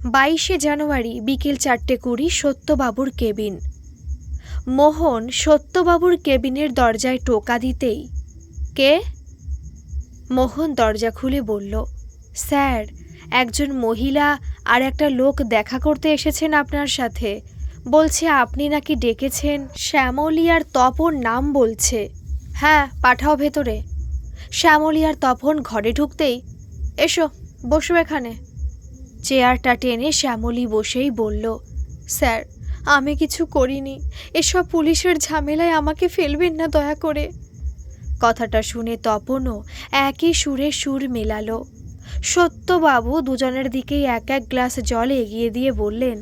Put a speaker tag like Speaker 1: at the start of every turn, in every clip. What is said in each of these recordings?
Speaker 1: 22শে জানুয়ারি বিকেল 4:20 সত্যবাবুর কেবিন। মোহন সত্যবাবুর কেবিনের দরজায় টোকা দিতেই, কে? মোহন দরজা খুলে বলল, স্যার, একজন মহিলা আর একটা লোক দেখা করতে এসেছেন আপনার সাথে। বলছে আপনি নাকি ডেকেছেন। শ্যামলী আর তপন নাম বলছে। হ্যাঁ, পাঠাও ভেতরে। শ্যামলী আর তপন ঘরে ঢুকতেই, এসো বসো এখানে। চেয়ারটা টেনে শ্যামলী বসেই বলল, স্যার, আমি কিছু করিনি। এসব পুলিশের ঝামেলায় আমাকে ফেলবেন না দয়া করে। কথাটা শুনে তপনও একই সুরে সুর মেলালো। সত্যবাবু দুজনের দিকেই এক এক গ্লাস জল এগিয়ে দিয়ে বললেন,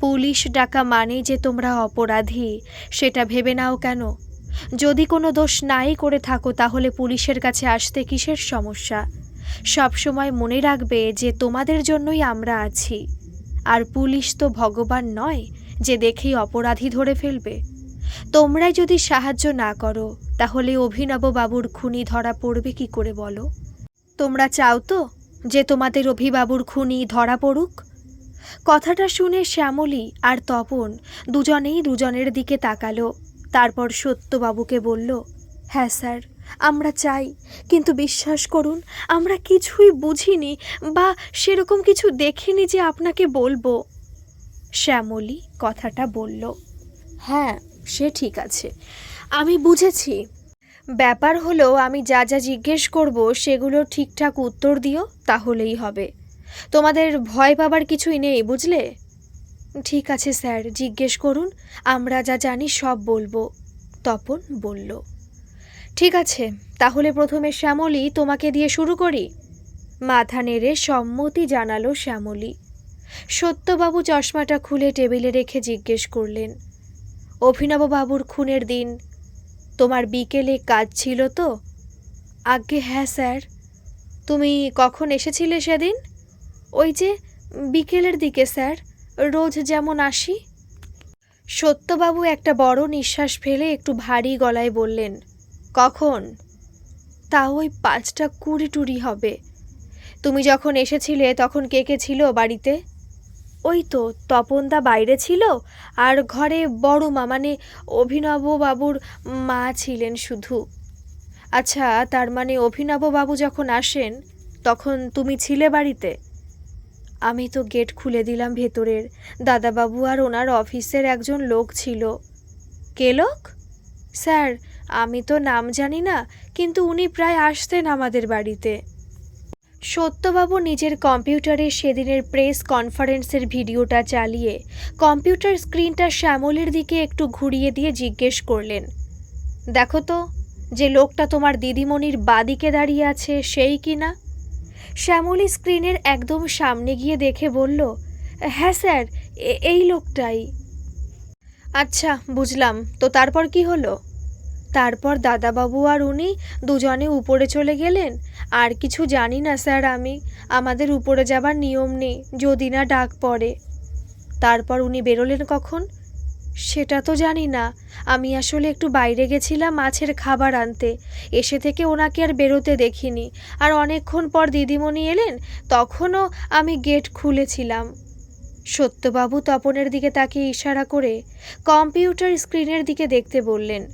Speaker 1: পুলিশ ডাকা মানেই যে তোমরা অপরাধী সেটা ভেবে নাও কেন? যদি কোনো দোষ নাই করে থাকো তাহলে পুলিশের কাছে আসতে কিসের সমস্যা? সবসময় মনে রাখবে যে তোমাদের জন্যই আমরা আছি। আর পুলিশ তো ভগবান নয় যে দেখেই অপরাধী ধরে ফেলবে। তোমরাই যদি সাহায্য না করো তাহলে অভিনববাবুর খুনি ধরা পড়বে কি করে বলো? তোমরা চাও তো যে তোমাদের অভিবাবুর খুনি ধরা পড়ুক? কথাটা শুনে শ্যামলী আর তপন দুজনেই দুজনের দিকে তাকালো। তারপর সত্যবাবুকে বলল, হ্যাঁ স্যার, আমরা চাই, কিন্তু বিশ্বাস করুন আমরা কিছুই বুঝিনি বা সেরকম কিছু দেখিনি যে আপনাকে বলবো। শ্যামলী কথাটা বলল, হ্যাঁ সে ঠিক আছে, আমি বুঝেছি। ব্যাপার হলো আমি যা যা জিজ্ঞেস করব সেগুলো ঠিকঠাক উত্তর দিও, তাহলেই হবে। তোমাদের ভয় পাবার কিছুই নেই, বুঝলে? ঠিক আছে স্যার, জিজ্ঞেস করুন, আমরা যা জানি সব বলবো। তপন বলল, ঠিক আছে, তাহলে প্রথমে শ্যামলী তোমাকে দিয়ে শুরু করি। মাথা নেড়ে সম্মতি জানালো শ্যামলী। সত্যবাবু চশমাটা খুলে টেবিলে রেখে জিজ্ঞেস করলেন, অভিনববাবুর খুনের দিন তোমার বিকেলে কাজ ছিল তো? আজ্ঞে হ্যাঁ স্যার। তুমি কখন এসেছিলে সেদিন? ওই যে বিকেলের দিকে স্যার, রোজ যেমন আসি। সত্যবাবু একটা বড় নিঃশ্বাস ফেলে একটু ভারী গলায় বললেন, কখন? তা ওই 5:20 হবে। তুমি যখন এসেছিলে তখন কে কে ছিল বাড়িতে? ওই তো তপনদা বাইরে ছিল, আর ঘরে বড় মা মানে অভিনববাবুর মা ছিলেন শুধু। আচ্ছা, তার মানে অভিনববাবু যখন আসেন তখন তুমি ছিলে বাড়িতে? আমি তো গেট খুলে দিলাম ভেতরের। দাদাবাবু আর ওনার অফিসের একজন লোক ছিল। কে লোক? স্যার, আমি তো নাম জানি না, কিন্তু উনি প্রায় আসতেন আমাদের বাড়িতে। সত্যবাবু নিজের কম্পিউটারে সেদিনের প্রেস কনফারেন্সের ভিডিওটা চালিয়ে কম্পিউটার স্ক্রিনটা শ্যামলীর দিকে একটু ঘুরিয়ে দিয়ে জিজ্ঞেস করলেন, দেখো তো, যে লোকটা তোমার দিদিমণির বাদিকে দাঁড়িয়ে আছে সেই কি না? শ্যামলী স্ক্রিনের একদম সামনে গিয়ে দেখে বলল, হ্যাঁ স্যার, এই লোকটাই। আচ্ছা, বুঝলাম। তো তারপর কি হলো? তারপর দাদাবাবু আর উনি দুজনে উপরে চলে গেলেন। আর কিছু জানি না স্যার আমি। আমাদের উপরে যাবার নিয়ম নেই যদি না ডাক পড়ে। তারপর উনি বেরোলেন কখন? সেটা তো জানি না। আমি আসলে একটু বাইরে গেছিলাম মাছের খাবার আনতে। এসে থেকে ওনাকে আর বেরোতে দেখিনি। আর অনেকক্ষণ পর দিদিমণি এলেন, তখনও আমি গেট খুলেছিলাম। সত্যবাবু তপনের দিকে তাকিয়ে ইশারা করে কম্পিউটার স্ক্রিনের দিকে দেখতে বললেন।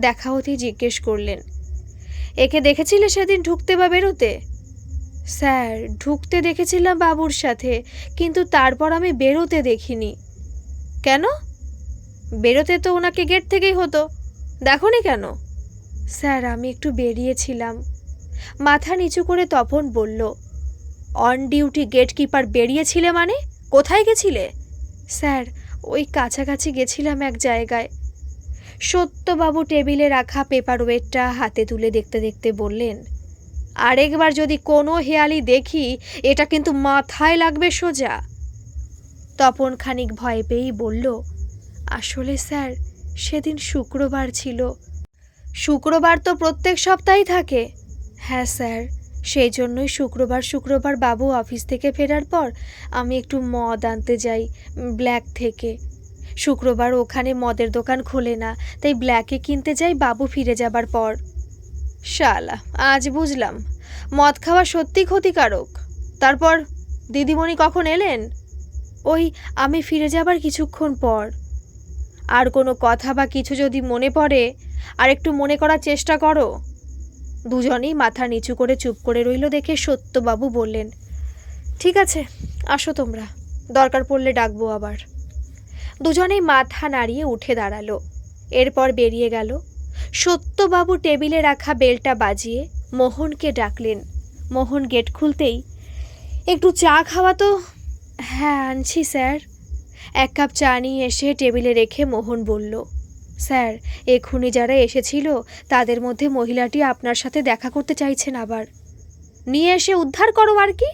Speaker 1: দেখা হতেই জিজ্ঞেস করলেন, একে দেখেছিলে সেদিন ঢুকতে বা বেরোতে? স্যার, ঢুকতে দেখেছিলাম বাবুর সাথে, কিন্তু তারপর আমি বেরোতে দেখিনি। কেন? বেরোতে তো ওনাকে গেট থেকেই হতো, দেখোনি কেন? স্যার, আমি একটু বেরিয়েছিলাম। মাথা নিচু করে তপন বলল, অন ডিউটি গেটকিপার বেরিয়েছিলে মানে? কোথায় গেছিলে? স্যার, ওই কাছাকাছি গেছিলাম এক জায়গায়। সত্যবাবু টেবিলে রাখা পেপার ওয়েটটা হাতে তুলে দেখতে দেখতে বললেন, আরেকবার যদি কোনো হেয়ালি দেখি এটা কিন্তু মাথায় লাগবে সোজা। তপন খানিক ভয় পেয়েই বলল, আসলে স্যার, সেদিন শুক্রবার ছিল। শুক্রবার তো প্রত্যেক সপ্তাহেই থাকে। হ্যাঁ স্যার, সেই জন্যই শুক্রবার শুক্রবার বাবু অফিস থেকে ফেরার পর আমি একটু মদ আনতে যাই ব্ল্যাক থেকে। শুক্রবার ওখানে মদের দোকান খোলে না, তাই ব্ল্যাকে কিনতে যাই বাবু ফিরে যাবার পর। শালা, আজ বুঝলাম মদ খাওয়া সত্যি ক্ষতিকারক। তারপর দিদিমণি কখন এলেন? ওই আমি ফিরে যাবার কিছুক্ষণ পর। আর কোনো কথা বা কিছু যদি মনে পড়ে আর একটু মনে করার চেষ্টা করো। দুজনেই মাথা নিচু করে চুপ করে রইল দেখে সত্যবাবু বললেন, ঠিক আছে, আসো তোমরা, দরকার পড়লে ডাকবো আবার। দুজনেই মাথা নাড়িয়ে উঠে দাঁড়ালো। এরপর বেরিয়ে গেল। সত্যবাবু টেবিলে রাখা বেলটা বাজিয়ে মোহনকে ডাকলেন। মোহন গেট খুলতেই, একটু চা খাওয়া তো। হ্যাঁ আনছি স্যার। এক কাপ চা নিয়ে এসে টেবিলে রেখে মোহন বলল, স্যার এক্ষুনি যারা এসেছিল তাদের মধ্যে মহিলাটি আপনার সাথে দেখা করতে চাইছেন, আবার নিয়ে এসে উদ্ধার করো আর কি।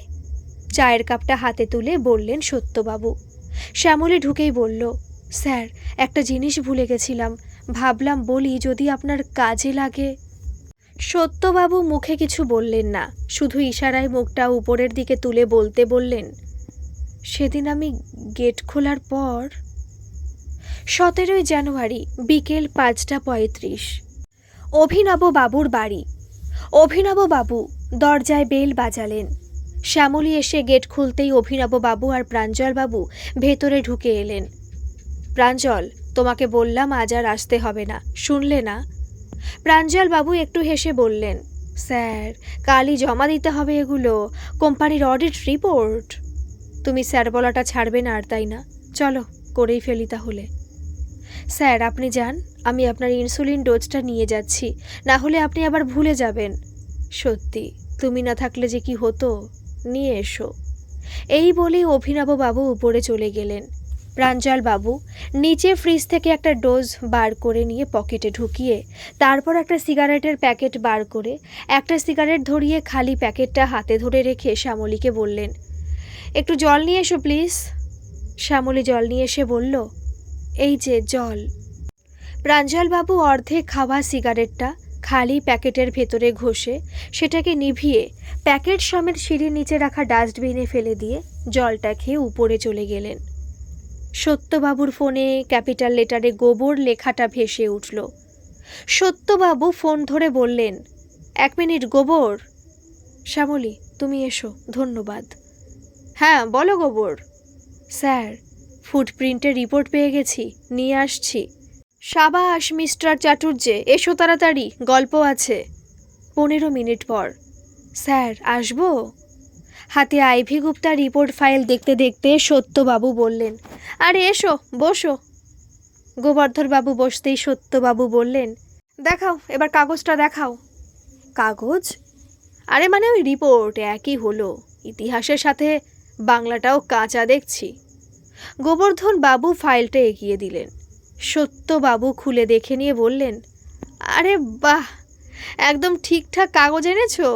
Speaker 1: চায়ের কাপটা হাতে তুলে বললেন সত্যবাবু। শ্যামলী ঢুকেই বলল, স্যার একটা জিনিস ভুলে গেছিলাম, ভাবলাম বলি যদি আপনার কাজে লাগে। সত্যবাবু মুখে কিছু বললেন না, শুধু ইশারায় মুখটা উপরের দিকে তুলে বলতে বললেন, সেদিন আমি গেট খোলার পর। 17ই জানুয়ারি বিকেল 5:35। অভিনববাবুর বাড়ি। অভিনববাবু দরজায় বেল বাজালেন। শ্যামলী এসে গেট খুলতেই অভিনববাবু আর প্রাঞ্জলবাবু ভেতরে ঢুকে এলেন। প্রাঞ্জল, তোমাকে বললাম আজ আর আসতে হবে না, শুনলে না? প্রাঞ্জলবাবু একটু হেসে বললেন, স্যার কালই জমা দিতে হবে এগুলো, কোম্পানির অডিট রিপোর্ট। তুমি স্যার বলাটা ছাড়বে না আর, তাই না? চলো করেই ফেলি তাহলে। স্যার আপনি যান, আমি আপনার ইনসুলিন ডোজটা নিয়ে যাচ্ছি, না হলে আপনি আবার ভুলে যাবেন। সত্যি তুমি না থাকলে যে কি হতো, নিয়ে এসো। এই বলেই অভিনববাবু উপরে চলে গেলেন। প্রাঞ্জলবাবু নিচে ফ্রিজ থেকে একটা ডোজ বার করে নিয়ে পকেটে ঢুকিয়ে তারপর একটা সিগারেটের প্যাকেট বার করে একটা সিগারেট ধরিয়ে খালি প্যাকেটটা হাতে ধরে রেখে শ্যামলীকে বললেন, একটু জল নিয়ে এসো প্লিজ। শ্যামলী জল নিয়ে এসে বলল, এই যে জল। প্রাঞ্জলবাবু অর্ধেক খাওয়া সিগারেটটা খালি প্যাকেটের ভেতরে ঘষে সেটাকে নিভিয়ে প্যাকেট সমেত সিঁড়ির নিচে রাখা ডাস্টবিনে ফেলে দিয়ে জলটা খেয়ে উপরে চলে গেলেন। সত্যবাবুর ফোনে ক্যাপিটাল লেটারে গোবর লেখাটা ভেসে উঠল। সত্যবাবু ফোন ধরে বললেন, 1 মিনিট গোবর। শ্যামলী তুমি এসো, ধন্যবাদ। হ্যাঁ বলো গোবর। স্যার ফুটপ্রিন্টের রিপোর্ট পেয়ে গেছি, নিয়ে আসছি। সাবাস মিস্টার চাটুর্যে, এসো তাড়াতাড়ি, গল্প আছে। 15 মিনিট পর। স্যার আসবো? হাতে আইভি গুপ্তা রিপোর্ট ফাইল দেখতে দেখতে সত্যবাবু বললেন, আরে এসো বসো। গোবর্ধনবাবু বসতেই সত্যবাবু বললেন, দেখাও এবার কাগজটা দেখাও। কাগজ? আরে মানে ওই রিপোর্ট, একই হলো, ইতিহাসের সাথে বাংলাটাও কাঁচা দেখছি। গোবর্ধনবাবু ফাইলটা এগিয়ে দিলেন। সত্যবাবু খুলে দেখে নিয়ে বললেন, আরে বাহ, একদম ঠিকঠাক কাগজ এনেছো।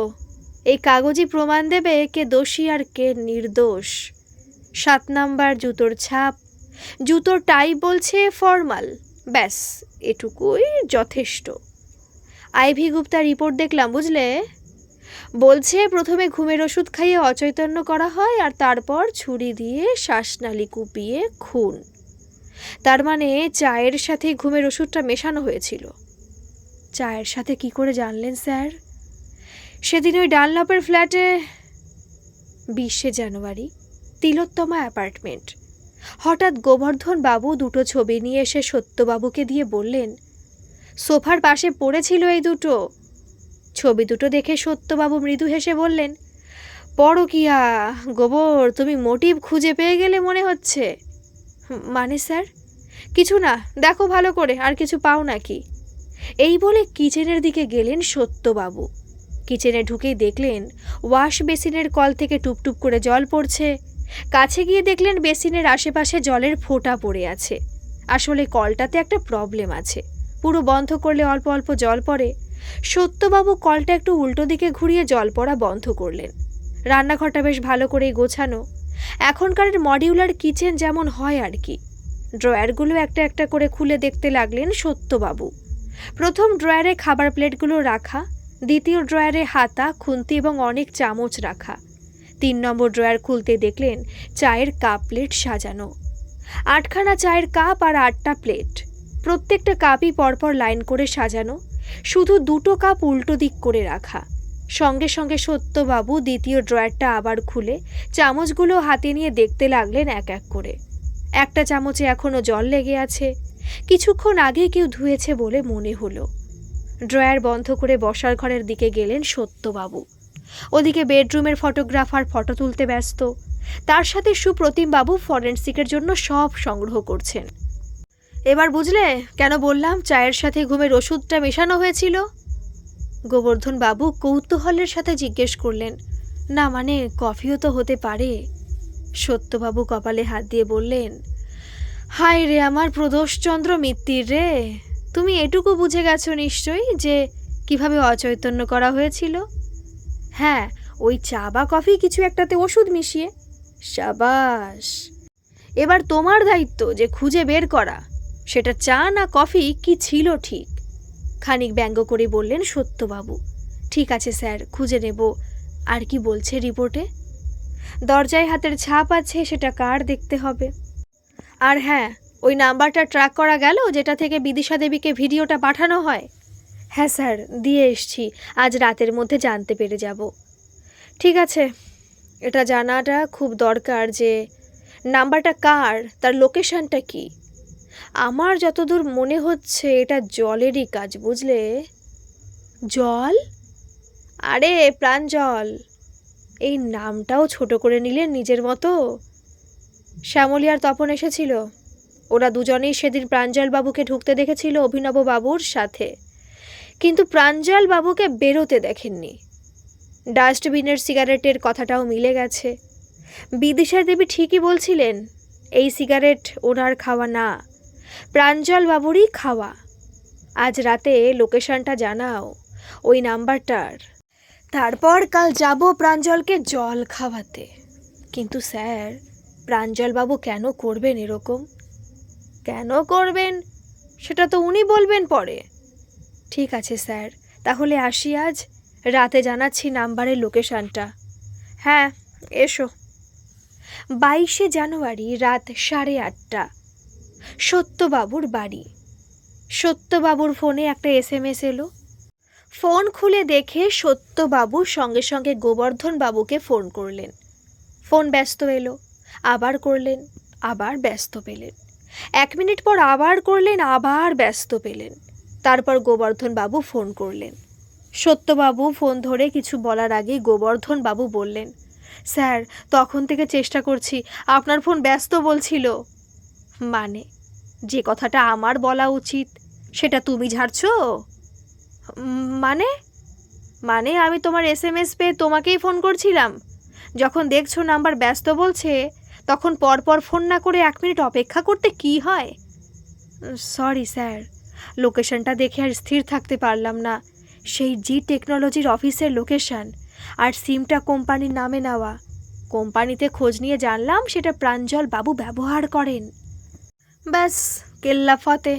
Speaker 1: এই কাগজই প্রমাণ দেবে কে দোষী আর কে নির্দোষ। 7 নাম্বার জুতোর ছাপ, জুতোর টাইপ বলছে ফর্মাল, ব্যাস এটুকুই যথেষ্ট। আইভি গুপ্তা রিপোর্ট দেখলাম, বুঝলে? বলছে প্রথমে ঘুমের ওষুধ খাইয়ে অচৈতন্য করা হয় আর তারপর ছুরি দিয়ে শ্বাসনালী কুপিয়ে খুন। তার মানে চায়ের সাথে ঘুমের ওষুধটা মেশানো হয়েছিল। চায়ের সাথে কি করে জানলেন স্যার? সেদিন ওই ডানলপের ফ্ল্যাটে 20শে জানুয়ারি তিলোত্তমা অ্যাপার্টমেন্ট। হঠাৎ গোবর্ধন বাবু দুটো ছবি নিয়ে এসে সত্যবাবুকে দিয়ে বললেন, সোফার পাশে পড়েছিল এই দুটো। ছবি দুটো দেখে সত্যবাবু মৃদু হেসে বললেন, পরকিয়া গোবর, তুমি মোটিভ খুঁজে পেয়ে গেলে মনে হচ্ছে। মানে স্যার? কিছু না, দেখো ভালো করে, আর কিছু পাও নাকি। এই বলে কিচেনের দিকে গেলেন সত্যবাবু। কিচেনে ঢুকেই দেখলেন ওয়াশ বেসিনের কল থেকে টুপটুপ করে জল পড়ছে। কাছে গিয়ে দেখলেন বেসিনের আশেপাশে জলের ফোঁটা পড়ে আছে। আসলে কলটাতে একটা প্রবলেম আছে, পুরো বন্ধ করলে অল্প অল্প জল পড়ে। সত্যবাবু কলটা একটু উল্টো দিকে ঘুরিয়ে জল পড়া বন্ধ করলেন। রান্নাঘরটা বেশ ভালো করেই গোছানো, এখনকার মডিউলার কিচেন যেমন হয় আর কি। ড্রয়ারগুলো একটা একটা করে খুলে দেখতে লাগলেন সত্যবাবু। প্রথম ড্রয়ারে খাবার প্লেটগুলো রাখা, দ্বিতীয় ড্রয়ারে হাতা, খুন্তি এবং অনেক চামচ রাখা। 3 নম্বর ড্রয়ার খুলতে দেখলেন চায়ের কাপ প্লেট সাজানো। 8খানা চায়ের কাপ আর 8টা প্লেট, প্রত্যেকটা কাপই পরপর লাইন করে সাজানো, শুধু 2টো কাপ উল্টো দিক করে রাখা। সঙ্গে সঙ্গে সত্যবাবু দ্বিতীয় ড্রয়ারটা আবার খুলে চামচগুলো হাতে নিয়ে দেখতে লাগলেন এক এক করে। একটা চামচে এখনও জল লেগে আছে, কিছুক্ষণ আগে কেউ ধুয়েছে বলে মনে হলো। ড্রয়ার বন্ধ করে বসার ঘরের দিকে গেলেন সত্যবাবু। ওদিকে বেডরুমের ফটোগ্রাফার ফটো তুলতে ব্যস্ত, তার সাথে সুপ্রতিমবাবু ফরেনসিকের জন্য সব সংগ্রহ করছেন। এবার বুঝলে কেন বললাম চায়ের সাথে ঘুমের ওষুধটা মেশানো হয়েছিল? গোবর্ধন বাবু কৌতূহলের সাথে জিজ্ঞেস করলেন। না মানে কফিও তো হতে পারে। সত্যবাবু কপালে হাত দিয়ে বললেন, হায় রে আমার প্রদোষচন্দ্র মিত্তির রে, তুমি এটুকু বুঝে গেছো নিশ্চয়ই যে কিভাবে অচৈতন্য করা হয়েছিল। হ্যাঁ, ওই চা বা কফি কিছু একটাতে ওষুধ মিশিয়ে। সাবাস, এবার তোমার দায়িত্ব যে খুঁজে বের করা সেটা চা না কফি কি ছিল ঠিক। খানিক ব্যঙ্গ করে বললেন সত্যবাবু। ঠিক আছে স্যার, খুঁজে নেব। আর কি বলছে রিপোর্টে? দরজায় হাতের ছাপ আছে, সেটা কার দেখতে হবে। আর হ্যাঁ, ওই নাম্বারটা ট্র্যাক করা গেল যেটা থেকে বিদিশা দেবীকে ভিডিওটা পাঠানো হয়? হ্যাঁ স্যার, দিয়ে এসছি, আজ রাতের মধ্যে জানতে পেরে যাব। ঠিক আছে, এটা জানাটা খুব দরকার যে নাম্বারটা কার, তার লোকেশনটা কি। আমার যতদূর মনে হচ্ছে এটা জলেরই কাজ, বুঝলে। জল? আরে প্রাঞ্জল, এই নামটাও ছোট করে নিলেন নিজের মতো। শ্যামলী আর তপন এসেছিল, ওরা দুজনেই সেদিন প্রাঞ্জল বাবুকে ঢুকতে দেখেছিল অভিনব বাবুর সাথে, কিন্তু প্রাঞ্জল বাবুকে বেরোতে দেখেননি। ডাস্টবিনের সিগারেটের কথাটাও মিলে গেছে। বিদিশা দেবী ঠিকই বলছিলেন, এই সিগারেট ওনার খাওয়া না, প্রাঞ্জল বাবুরই খাওয়া। আজ রাতে লোকেশনটা জানাও ওই নাম্বারটার, তারপর কাল যাব প্রাঞ্জলকে জল খাওয়াতে। কিন্তু স্যার, প্রাঞ্জল বাবু কেন করবেন এরকম? কেন করবেন সেটা তো উনি বলবেন পরে। ঠিক আছে স্যার, তাহলে আসি আজ রাতে, জানাচ্ছি নাম্বারের লোকেশনটা। হ্যাঁ, এসো। 22শে জানুয়ারি রাত 8:30, সত্যবাবুর বাড়ি। সত্যবাবুর ফোনে একটা SMS এলো। ফোন খুলে দেখে সত্যবাবু সঙ্গে সঙ্গে গোবর্ধন বাবুকে ফোন করলেন। ফোন ব্যস্ত এলো, আবার করলেন, আবার ব্যস্ত পেলেন। 1 মিনিট পর আবার করলেন, আবার ব্যস্ত পেলেন। তারপর গোবর্ধন বাবু ফোন করলেন। সত্যবাবু ফোন ধরে কিছু বলার আগেই গোবর্ধন বাবু বললেন, স্যার তখন থেকে চেষ্টা করছি, আপনার ফোন ব্যস্ত বলছিল। মানে যে কথাটা আমার বলা উচিত সেটা তুমি ঝাড়ছো? মানে মানে আমি তোমার SMS পেয়ে তোমাকেই ফোন করছিলাম। যখন দেখছো নাম্বার ব্যস্ত বলছে, তখন পরপর ফোন না করে 1 মিনিট অপেক্ষা করতে কি হয়? সরি স্যার, লোকেশনটা দেখে আর স্থির থাকতে পারলাম না। সেই জি টেকনোলজির অফিসের লোকেশন, আর সিমটা কোম্পানির নামে নেওয়া। কোম্পানিতে খোঁজ নিয়ে জানলাম সেটা প্রাঞ্জল বাবু ব্যবহার করেন। ব্যাস, কেল্লা ফতে।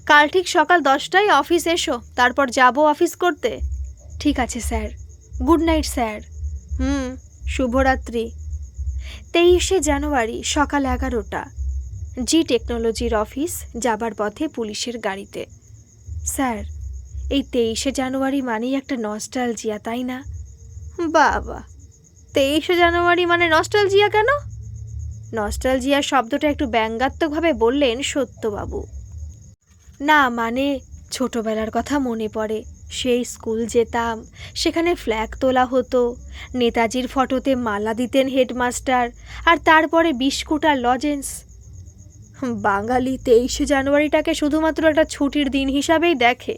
Speaker 1: কাল ঠিক সকাল 10টায় অফিস এসো, তারপর যাব অফিস করতে। ঠিক আছে স্যার, গুড নাইট স্যার। শুভরাত্রি। 23শে জানুয়ারি সকাল 11টা, জি টেকনোলজির অফিস যাবার পথে পুলিশের গাড়িতে। স্যার, এই 23শে জানুয়ারি মানেই একটা নস্টালজিয়া, তাই না? বাবা, 23শে জানুয়ারি মানে নস্টালজিয়া কেন? নস্টালজিয়া শব্দটা একটু ব্যঙ্গাত্মকভাবে বললেন সত্যবাবু। না মানে ছোটবেলার কথা মনে পড়ে। সেই স্কুল যেতাম, সেখানে ফ্ল্যাগ তোলা হতো, নেতাজির ফটোতে মালা দিতেন হেডমাস্টার, আর তারপরে বিস্কুট আর লজেন্স। বাঙালি 23শে জানুয়ারিটাকে শুধুমাত্র একটা ছুটির দিন হিসাবেই দেখে।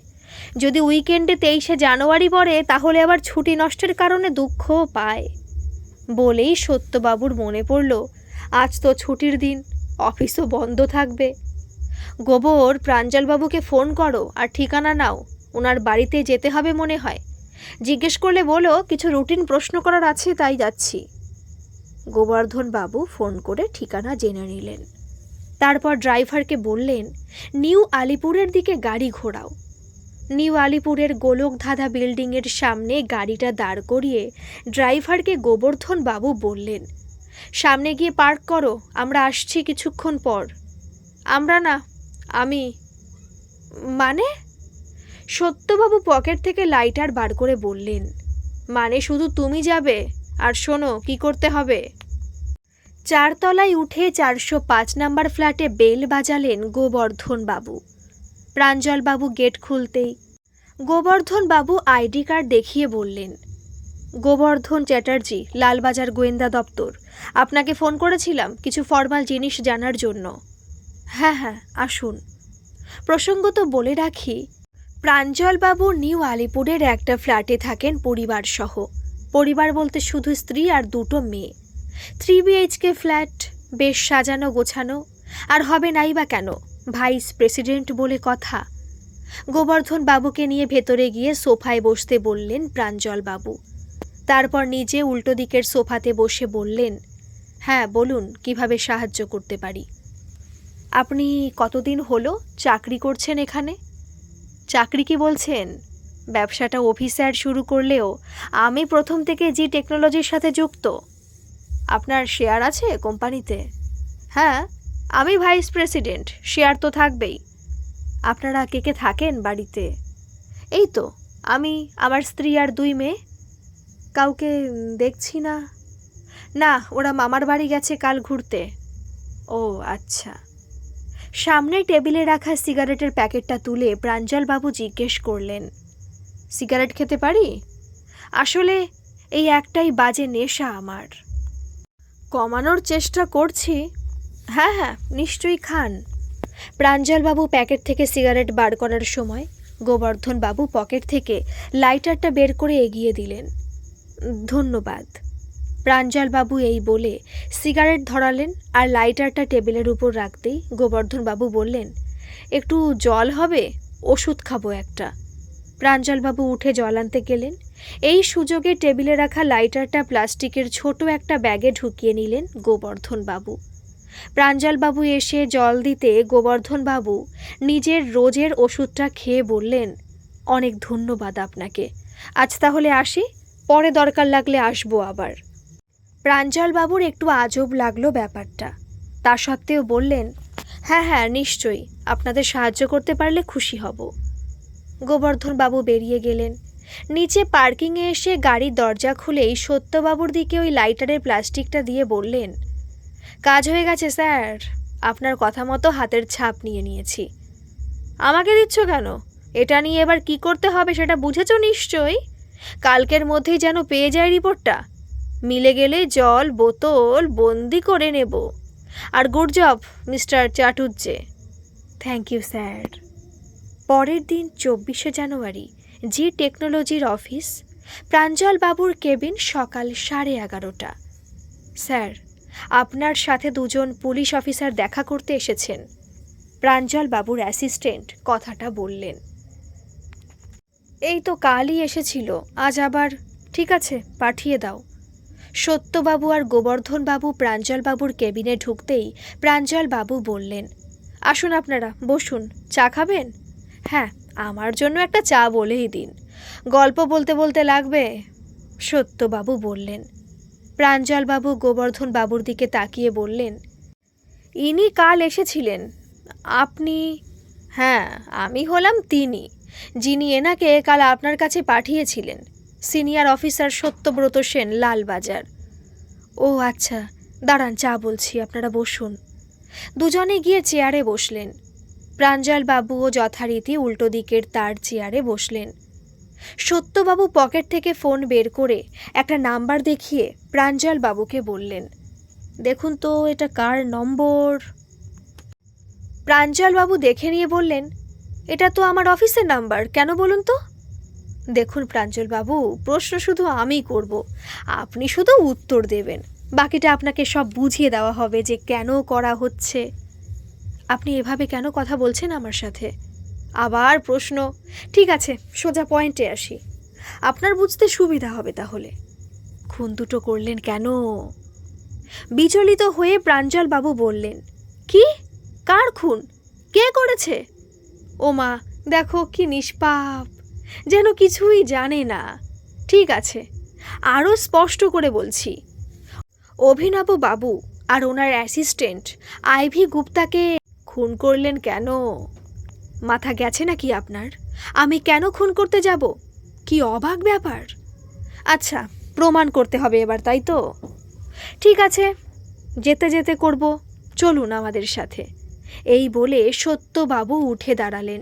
Speaker 1: যদি উইকেন্ডে 23শে জানুয়ারি পড়ে তাহলে আবার ছুটি নষ্টের কারণে দুঃখও পায়। বলেই সত্যবাবুর মনে পড়ল, আজ তো ছুটির দিন, অফিসও বন্ধ থাকবে। গোবর, প্রাঞ্জলবাবুকে ফোন করো আর ঠিকানা নাও, ওনার বাড়িতে যেতে হবে মনে হয়। জিজ্ঞেস করলে বলো কিছু রুটিন প্রশ্ন করার আছে, তাই যাচ্ছি। গোবর্ধন বাবু ফোন করে ঠিকানা জেনে নিলেন। তারপর ড্রাইভারকে বললেন, নিউ আলিপুরের দিকে গাড়ি ঘোরাও। নিউ আলিপুরের গোলকধাঁধা বিল্ডিংয়ের সামনে গাড়িটা দাঁড় করিয়ে ড্রাইভারকে গোবর্ধন বাবু বললেন, সামনে গিয়ে পার্ক করো, আমরা আসছি কিছুক্ষণ পর। আমরা না, আমি। মানে? সত্যবাবু পকেট থেকে লাইটার বার করে বললেন, মানে শুধু তুমি যাবে? আর শোনো কি করতে হবে। 4 তলায় উঠে 405 নাম্বার ফ্ল্যাটে বেল বাজালেন গোবর্ধন বাবু। প্রাঞ্জল বাবু গেট খুলতেই গোবর্ধন বাবু আইডি কার্ড দেখিয়ে বললেন, গোবর্ধন চ্যাটার্জি, লালবাজার গোয়েন্দা দপ্তর। আপনাকে ফোন করেছিলাম কিছু ফর্মাল জিনিস জানার জন্য। হ্যাঁ হ্যাঁ, আসুন। প্রসঙ্গত বলে রাখি, প্রাঞ্জলবাবু নিউ আলিপুরের একটা ফ্ল্যাটে থাকেন পরিবারসহ। পরিবার বলতে শুধু স্ত্রী আর 2টো মেয়ে। 3 BHK ফ্ল্যাট, বেশ সাজানো গোছানো। আর হবে নাই বা কেন, ভাইস প্রেসিডেন্ট বলে কথা। গোবর্ধন বাবুকে নিয়ে ভেতরে গিয়ে সোফায় বসতে বললেন প্রাঞ্জলবাবু। তারপর নিজে উল্টো দিকের সোফাতে বসে বললেন, হ্যাঁ বলুন, কিভাবে সাহায্য করতে পারি। আপনি কতদিন হলো চাকরি করছেন এখানে? চাকরি কি বলছেন? ব্যবসাটা অফিসার শুরু করলেও আমি প্রথম থেকে জি টেকনোলজির সাথে যুক্ত। আপনার শেয়ার আছে কোম্পানিতে? হ্যাঁ, আমি ভাইস প্রেসিডেন্ট, শেয়ার তো থাকবেই। আপনারা কে কে থাকেন বাড়িতে? এই তো আমি, আমার স্ত্রী আর 2 মেয়ে। কাউকে দেখছি না। না, ওরা মামার বাড়ি গেছে কাল ঘুরতে। ও আচ্ছা। সামনে টেবিলে রাখা সিগারেটের প্যাকেটটা তুলে প্রাঞ্জলবাবু জিজ্ঞেস করলেন, সিগারেট খেতে পারি? আসলে এই একটাই বাজে নেশা আমার। কমানোর চেষ্টা করছি। হ্যাঁ হ্যাঁ, নিশ্চয়ই খান। প্রাঞ্জলবাবু প্যাকেট থেকে সিগারেট বার করার সময় গোবর্ধন বাবু পকেট থেকে লাইটারটা বের করে এগিয়ে দিলেন। ধন্যবাদ। প্রাঞ্জলবাবু এই বলে সিগারেট ধরালেন আর লাইটারটা টেবিলের উপর রাখতেই গোবর্ধন বাবু বললেন, একটু জল হবে? ওষুধ খাবো একটা। প্রাঞ্জলবাবু উঠে জল আনতে গেলেন। এই সুযোগে টেবিলে রাখা লাইটারটা প্লাস্টিকের ছোট একটা ব্যাগে ঢুকিয়ে নিলেন গোবর্ধন বাবু। প্রাঞ্জলবাবু এসে জল দিতে গোবর্ধন বাবু নিজের রোজের ওষুধটা খেয়ে বললেন, অনেক ধন্যবাদ আপনাকে। আজ তাহলে আসি, পরে দরকার লাগলে আসবো আবার। প্রাঞ্জলবাবুর একটু আজব লাগলো ব্যাপারটা। তা সত্ত্বেও বললেন, হ্যাঁ হ্যাঁ নিশ্চয়ই, আপনাদের সাহায্য করতে পারলে খুশি হব। গোবর্ধন বাবু বেরিয়ে গেলেন। নিচে পার্কিংয়ে এসে গাড়ির দরজা খুলেই সত্যবাবুর দিকে ওই লাইটারের প্লাস্টিকটা দিয়ে বললেন, কাজ হয়ে গেছে স্যার, আপনার কথা মতো হাতের ছাপ নিয়ে নিয়েছি। আমাকে দিচ্ছ কেন? এটা নিয়ে এবার কি করতে হবে সেটা বুঝেছ নিশ্চয়ই। কালকের মধ্যেই যেন পেয়ে যায় রিপোর্টটা। মিলে গেলে জল বোতল বন্দি করে নেব। আর good job mister Chatterjee. Thank you sir. পরের দিন 24শে জানুয়ারি জি টেকনোলজির অফিস, প্রাঞ্জলবাবুর কেবিন, সকাল 11:30। স্যার, আপনার সাথে 2জন পুলিশ অফিসার দেখা করতে এসেছেন। প্রাঞ্জলবাবুর অ্যাসিস্ট্যান্ট কথাটা বললেন। এই তো কালই এসেছিল, আজ আবার? ঠিক আছে, পাঠিয়ে দাও। সত্যবাবু আর গোবর্ধনবাবু প্রাঞ্জলবাবুর কেবিনে ঢুকতেই প্রাঞ্জলবাবু বললেন, আসুন আপনারা, বসুন। চা খাবেন? হ্যাঁ, আমার জন্য একটা চা বলেই দিন। গল্প বলতে বলতে লাগবে। সত্যবাবু বললেন। প্রাঞ্জলবাবু গোবর্ধন বাবুর দিকে তাকিয়ে বললেন, ইনি কাল এসেছিলেন। আপনি? হ্যাঁ, আমি হলাম তিনি, যিনি এনাকে কাল আপনার কাছে পাঠিয়েছিলেন। Senior officer Satyabrata Sen, Lalbazar. ও আচ্ছা, দাঁড়ান, চা বলছি, আপনারা বসুন। দুজনে গিয়ে চেয়ারে বসলেন। প্রাঞ্জলবাবুও যথারীতি উল্টো দিকের তার চেয়ারে বসলেন। সত্যবাবু পকেট থেকে ফোন বের করে একটা নাম্বার দেখিয়ে প্রাঞ্জলবাবুকে বললেন, দেখুন তো এটা কার নম্বর। প্রাঞ্জলবাবু দেখে নিয়ে বললেন, এটা তো আমার অফিসের নাম্বার, কেন বলুন তো। দেখুন প্রাঞ্জলবাবু, প্রশ্ন শুধু আমিই করব, আপনি শুধু উত্তর দেবেন। বাকিটা আপনাকে সব বুঝিয়ে দেওয়া হবে যে কেন করা হচ্ছে। আপনি এভাবে কেন কথা বলছেন আমার সাথে? আবার প্রশ্ন? ঠিক আছে, সোজা পয়েন্টে আসি, আপনার বুঝতে সুবিধা হবে তাহলে। খুন দুটো করলেন কেন? বিচলিত হয়ে প্রাঞ্জলবাবু বললেন, কি? কার খুন? কে করেছে? ও মা, দেখো কি নিষ্পাপ, যেন কিছুই জানে না। ঠিক আছে, আরও স্পষ্ট করে বলছি, অভিনব বাবু আর ওনার অ্যাসিস্ট্যান্ট আইভি গুপ্তাকে খুন করলেন কেন? মাথা গেছে নাকি আপনার? আমি কেন খুন করতে যাব? কি অবাক ব্যাপার! আচ্ছা, প্রমাণ করতে হবে এবার, তাই তো? ঠিক আছে, যেতে যেতে করব, চলুন আমাদের সাথে। এই বলে সত্যবাবু উঠে দাঁড়ালেন।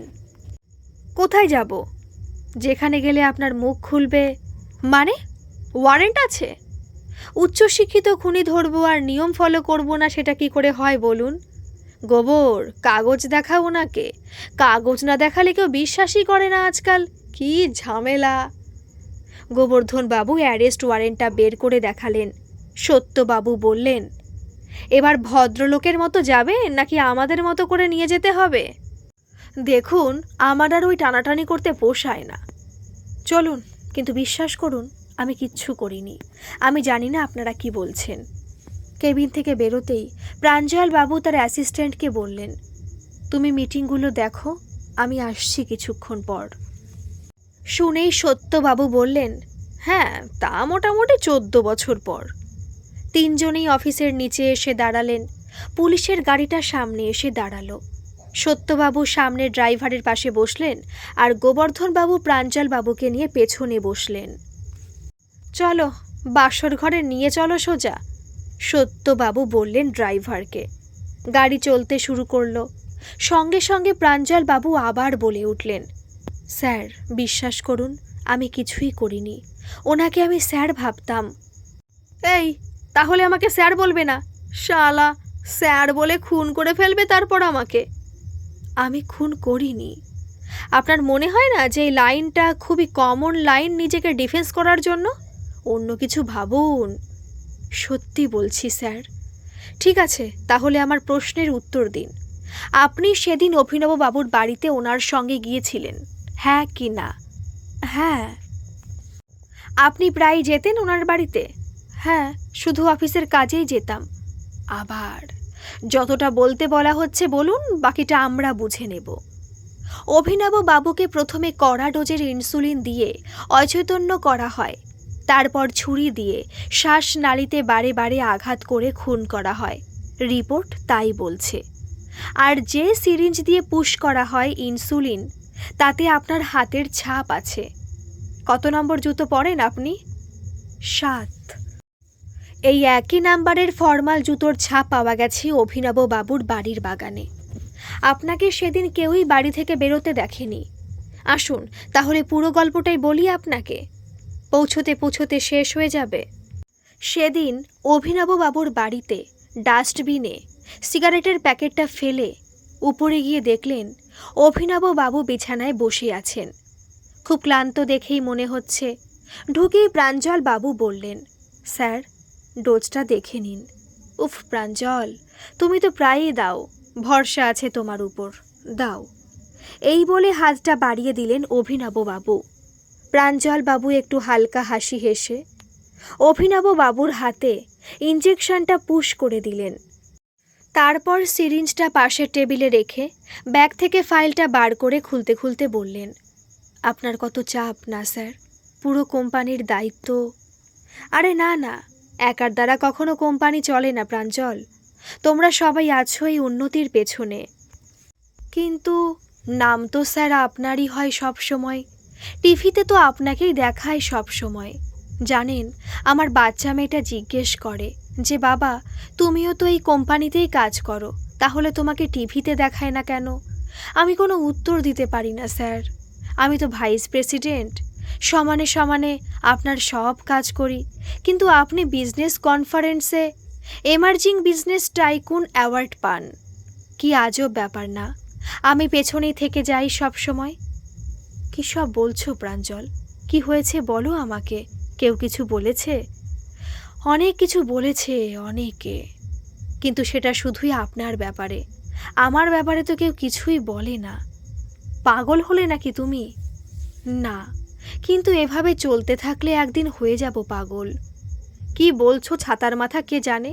Speaker 1: কোথায় যাব? যেখানে গেলে আপনার মুখ খুলবে। মানে? ওয়ারেন্ট আছে? উচ্চশিক্ষিত খুনি ধরবো আর নিয়ম ফলো করব না, সেটা কি করে হয় বলুন? গোবর, কাগজ দেখাও ওনাকে। কাগজ না দেখালে কেউ বিশ্বাসই করে না আজকাল। কি ঝামেলা! গোবর্ধন বাবু অ্যারেস্ট ওয়ারেন্টটা বের করে দেখালেন। সত্যবাবু বললেন, এবার ভদ্রলোকের মতো যাবেন নাকি আমাদের মতো করে নিয়ে যেতে হবে? দেখুন, আমার আর ওই টানাটানি করতে পোষায় না। চলুন, কিন্তু বিশ্বাস করুন, আমি কিচ্ছু করিনি। আমি জানি না আপনারা কি বলছেন। কেবিন থেকে বেরোতেই প্রাঞ্জল বাবু তার অ্যাসিস্ট্যান্টকে বললেন, তুমি মিটিংগুলো দেখো, আমি আসছি কিছুক্ষণ পর। শুনেই সত্যবাবু বললেন, হ্যাঁ, তা মোটামুটি 14 বছর পর। তিনজনেই অফিসের নিচে এসে দাঁড়ালেন। পুলিশের গাড়িটা সামনে এসে দাঁড়ালো। সত্যবাবু সামনে ড্রাইভারের পাশে বসলেন আর গোবর্ধনবাবু প্রাঞ্জলবাবুকে নিয়ে পেছনে বসলেন। চলো, বাসর ঘরে নিয়ে চলো সোজা, সত্যবাবু বললেন ড্রাইভারকে। গাড়ি চলতে শুরু করলো। সঙ্গে সঙ্গে প্রাঞ্জলবাবু আবার বলে উঠলেন, স্যার, বিশ্বাস করুন, আমি কিছুই করিনি। ওনাকে আমি স্যার ভাবতাম। এই, তাহলে আমাকে স্যার বলবে না? শালা, স্যার বলে খুন করে ফেলবে তারপর আমাকে। আমি খুন করিনি। আপনার মনে হয় না যে এই লাইনটা খুবই কমন লাইন নিজেকে ডিফেন্স করার জন্য? অন্য কিছু ভাবুন। সত্যি বলছি স্যার। ঠিক আছে, তাহলে আমার প্রশ্নের উত্তর দিন। আপনি সেদিন অভিনববাবুর বাড়িতে ওনার সঙ্গে গিয়েছিলেন, হ্যাঁ কি না? হ্যাঁ। আপনি প্রায় যেতেন ওনার বাড়িতে? হ্যাঁ, শুধু অফিসের কাজেই যেতাম। আবার যতটা বলতে বলা হচ্ছে বলুন, বাকিটা আমরা বুঝে নেব। অভিনববাবুকে প্রথমে কড়া ডোজের ইনসুলিন দিয়ে অচৈতন্য করা হয়। তারপর ছুরি দিয়ে শ্বাসনালীতে বারে বারে আঘাত করে খুন করা হয়। রিপোর্ট তাই বলছে। আর যে সিরিঞ্জ দিয়ে পুশ করা হয় ইনসুলিন, তাতে আপনার হাতের ছাপ আছে। কত নম্বর জুতো পরেন আপনি? 7। এই একই নাম্বারের ফর্মাল জুতোর ছাপ পাওয়া গেছে অভিনববাবুর বাড়ির বাগানে। আপনাকে সেদিন কেউই বাড়ি থেকে বেরোতে দেখেনি। আসুন, তাহলে পুরো গল্পটাই বলি আপনাকে, পৌঁছতে পৌঁছতে শেষ হয়ে যাবে। সেদিন অভিনববাবুর বাড়িতে ডাস্টবিনে সিগারেটের প্যাকেটটা ফেলে উপরে গিয়ে দেখলেন অভিনববাবু বিছানায় বসে আছেন। খুব ক্লান্ত দেখেই মনে হচ্ছে। ঢুকেই প্রাঞ্জল বাবু বললেন, স্যার, ডোজটা দেখে নিন। উফ প্রাঞ্জল, তুমি তো প্রায়ই দাও, ভরসা আছে তোমার উপর, দাও। এই বলে হাতটা বাড়িয়ে দিলেন অভিনববাবু। প্রাঞ্জলবাবু একটু হালকা হাসি হেসে অভিনববাবুর হাতে ইঞ্জেকশনটা পুশ করে দিলেন। তারপর সিরিঞ্জটা পাশের টেবিলে রেখে ব্যাগ থেকে ফাইলটা বার করে খুলতে খুলতে বললেন, আপনার কত চাপ না স্যার, পুরো কোম্পানির দায়িত্ব। আরে না না, একার দ্বারা কখনো কোম্পানি চলে না প্রাঞ্জল। তোমরা সবাই আছো এই উন্নতির পেছনে। কিন্তু নাম তো স্যার আপনারই হয় সব সময়। টিভিতে তো আপনাকেই দেখায় সব সময়। জানেন, আমার বাচ্চা মেয়েটা জিজ্ঞেস করে যে বাবা, তুমিও তো এই কোম্পানিতেই কাজ করো, তাহলে তোমাকে টিভিতে দেখায় না কেন? আমি কোনো উত্তর দিতে পারি না স্যার। আমি তো ভাইস প্রেসিডেন্ট, সমানে সমানে আপনার সব কাজ করি। কিন্তু আপনি বিজনেস কনফারেন্সে এমার্জিং বিজনেস টাইকুন অ্যাওয়ার্ড পান। কি আজব ব্যাপার না? আমি পেছনেই থেকে যাই সব সময়। কী সব বলছো প্রাঞ্জল? কি হয়েছে বলো আমাকে। কেউ কিছু বলেছে? অনেক কিছু বলেছে, অনেকে, কিন্তু সেটা শুধুই আপনার ব্যাপারে। আমার ব্যাপারে তো কেউ কিছুই বলে না। পাগল হলে নাকি তুমি? না, কিন্তু এভাবে চলতে থাকলে একদিন হয়ে যাব পাগল। কি বলছো ছাতার মাথা, কে জানে।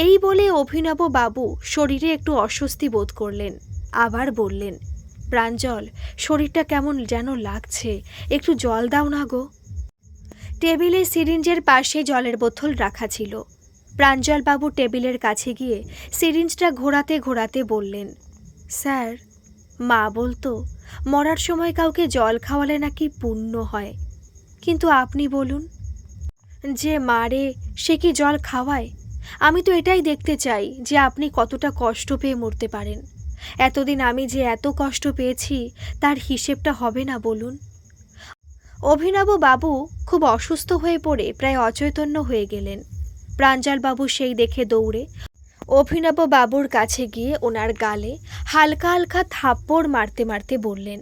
Speaker 1: এই বলে অভিনববাবু শরীরে একটু অস্বস্তি বোধ করলেন। আবার বললেন, প্রাঞ্জল, শরীরটা কেমন যেন লাগছে, একটু জল দাও না গো। টেবিলে সিরিঞ্জের পাশে জলের বোতল রাখা ছিল। প্রাঞ্জলবাবু টেবিলের কাছে গিয়ে সিরিঞ্জটা ঘোরাতে ঘোরাতে বললেন, স্যার, মা বলতো মরার সময় কাউকে জল খাওয়ালে নাকি পুণ্য হয়। কিন্তু আপনি বলুন, যে মারে সে কি জল খাওয়ায়? আমি তো এটাই দেখতে চাই যে আপনি কতটা কষ্ট পেয়ে মরতে পারেন। এতদিন আমি যে এত কষ্ট পেয়েছি তার হিসেবটা হবে না বলুন? অভিনব বাবু খুব অসুস্থ হয়ে পড়ে প্রায় অচৈতন্য হয়ে গেলেন। প্রাঞ্জলবাবু সেই দেখে দৌড়ে অভিনব বাবুর কাছে গিয়ে ওনার গালে হালকা হালকা থাপ্পড় মারতে মারতে বললেন,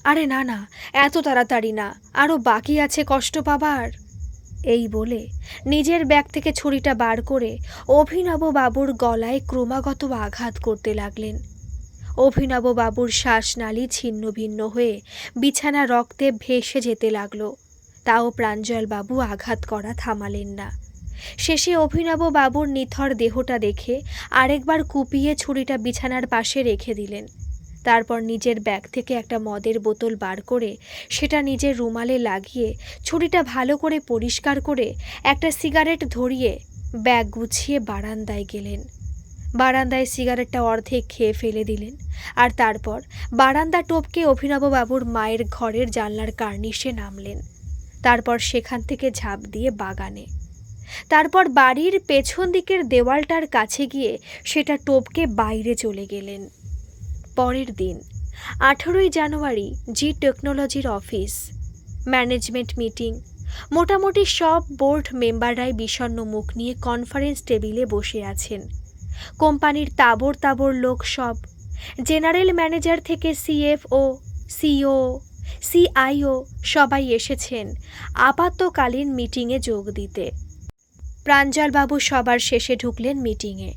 Speaker 1: আরে না না, এত তাড়াতাড়ি না, আরও বাকি আছে কষ্ট পাবার। এই বলে নিজের ব্যাগ থেকে ছুরিটা বার করে অভিনব বাবুর গলায় ক্রমাগত আঘাত করতে লাগলেন। অভিনব বাবুর শ্বাসনালী ছিন্ন ভিন্ন হয়ে বিছানা রক্তে ভেসে যেতে লাগলো। তাও প্রাঞ্জলবাবু আঘাত করা থামালেন না। শেষে অভিনব বাবুর নিথর দেহটা দেখে আরেকবার কুপিয়ে ছুরিটা বিছানার পাশে রেখে দিলেন। তারপর নিজের ব্যাগ থেকে একটা মদের বোতল বার করে সেটা নিজের রুমালে লাগিয়ে ছুরিটা ভালো করে পরিষ্কার করে একটা সিগারেট ধরিয়ে ব্যাগ গুছিয়ে বারান্দায় গেলেন। বারান্দায় সিগারেটটা অর্ধেক খেয়ে ফেলে দিলেন। আর তারপর বারান্দা টপকে অভিনববাবুর মায়ের ঘরের জানলার কার্নিশে নামলেন। তারপর সেখান থেকে ঝাঁপ দিয়ে বাগানে, তারপর বাড়ির পেছন দিকের দেওয়ালটার কাছে গিয়ে সেটা টপকে বাইরে চলে গেলেন। পরের দিন 18ই জানুয়ারি জি টেকনোলজির অফিস, ম্যানেজমেন্ট মিটিং। মোটামুটি সব বোর্ড মেম্বাররাই বিষণ্ণ মুখ নিয়ে কনফারেন্স টেবিলে বসে আছেন। কোম্পানির তাবড় তাবড় লোক সব, জেনারেল ম্যানেজার থেকে সিএফও, সিও, সিআইও সবাই এসেছেন আপাতকালীন মিটিংয়ে যোগ দিতে। প্রাঞ্জলবাবু সবার শেষে ঢুকলেন মিটিংয়ে।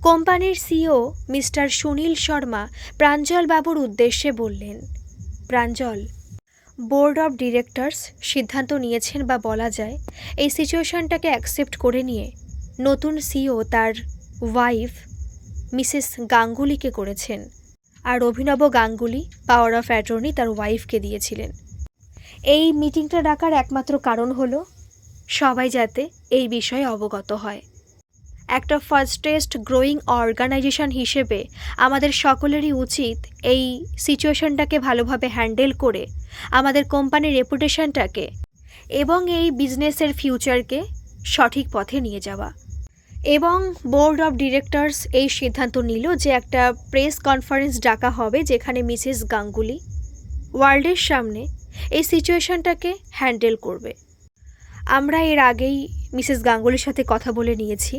Speaker 1: কোম্পানির সিও মিস্টার সুনীল শর্মা প্রাঞ্জলবাবুর উদ্দেশ্যে বললেন, প্রাঞ্জল, বোর্ড অফ ডিরেক্টরস সিদ্ধান্ত নিয়েছেন, বা বলা যায় এই সিচুয়েশনটাকে অ্যাকসেপ্ট করে নিয়ে নতুন সিও তার ওয়াইফ মিসেস গাঙ্গুলিকে করেছেন, আর অভিনব গাঙ্গুলি পাওয়ার অফ অ্যাটর্নি তার ওয়াইফকে দিয়েছিলেন। এই মিটিংটা ডাকার একমাত্র কারণ হলো সবাই যাতে এই বিষয়ে অবগত হয়। একটা ফাস্টেস্ট গ্রোয়িং অর্গানাইজেশন হিসেবে আমাদের সকলেরই উচিত এই সিচুয়েশনটাকে ভালোভাবে হ্যান্ডেল করে আমাদের কোম্পানির রেপুটেশনটাকে এবং এই বিজনেসের ফিউচারকে সঠিক পথে নিয়ে যাওয়া। এবং বোর্ড অফ ডিরেক্টরস এই সিদ্ধান্ত নিল যে একটা প্রেস কনফারেন্স ডাকা হবে যেখানে মিসেস গাঙ্গুলি ওয়ার্ল্ডের সামনে এই সিচুয়েশনটাকে হ্যান্ডেল করবে। আমরা এর আগেই মিসেস গাঙ্গুলির সাথে কথা বলে নিয়েছি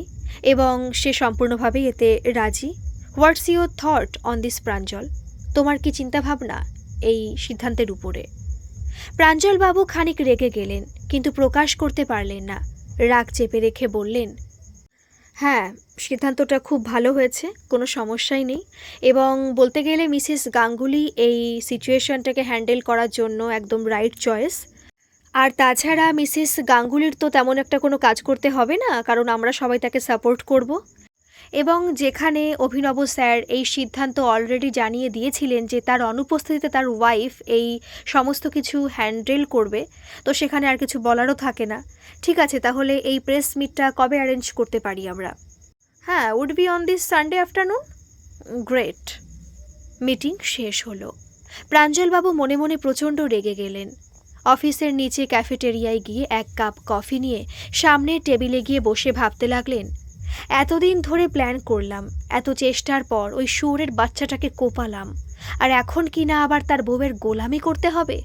Speaker 1: এবং সে সম্পূর্ণভাবেই এতে রাজি। What's your thought on this Pranjal? তোমার কি চিন্তাভাবনা এই সিদ্ধান্তের উপরে? প্রাঞ্জলবাবু খানিক রেগে গেলেন, কিন্তু প্রকাশ করতে পারলেন না। রাগ চেপে রেখে বললেন, হ্যাঁ, সিদ্ধান্তটা খুব ভালো হয়েছে, কোনো সমস্যাই নেই। এবং বলতে গেলে মিসেস গাঙ্গুলি এই সিচুয়েশনটাকে হ্যান্ডেল করার জন্য একদম রাইট চয়েস। আর তাছাড়া মিসেস গাঙ্গুলির তো তেমন একটা কোনো কাজ করতে হবে না, কারণ আমরা সবাই তাকে সাপোর্ট করব। এবং যেখানে অভিনব স্যার এই সিদ্ধান্ত অলরেডি জানিয়ে দিয়েছিলেন যে তার অনুপস্থিতিতে তার ওয়াইফ এই সমস্ত কিছু হ্যান্ডেল করবে, তো সেখানে আর কিছু বলারও থাকে না। ঠিক আছে, তাহলে এই প্রেস মিটটা কবে অ্যারেঞ্জ করতে পারি আমরা? হ্যাঁ, would be on this Sunday afternoon. Great. Meeting শেষ হলো। প্রাঞ্জলবাবু মনে মনে প্রচণ্ড রেগে গেলেন। অফিসের নিচে ক্যাফেটেরিয়ায় গিয়ে এক কাপ কফি নিয়ে সামনের টেবিলে গিয়ে বসে ভাবতে লাগলেন, এতদিন ধরে প্ল্যান করলাম, এত চেষ্টার পর ওই শুয়োরের বাচ্চাটাকে কোপালাম, আর এখন কি না আবার তার বউয়ের গোলামি করতে হবে?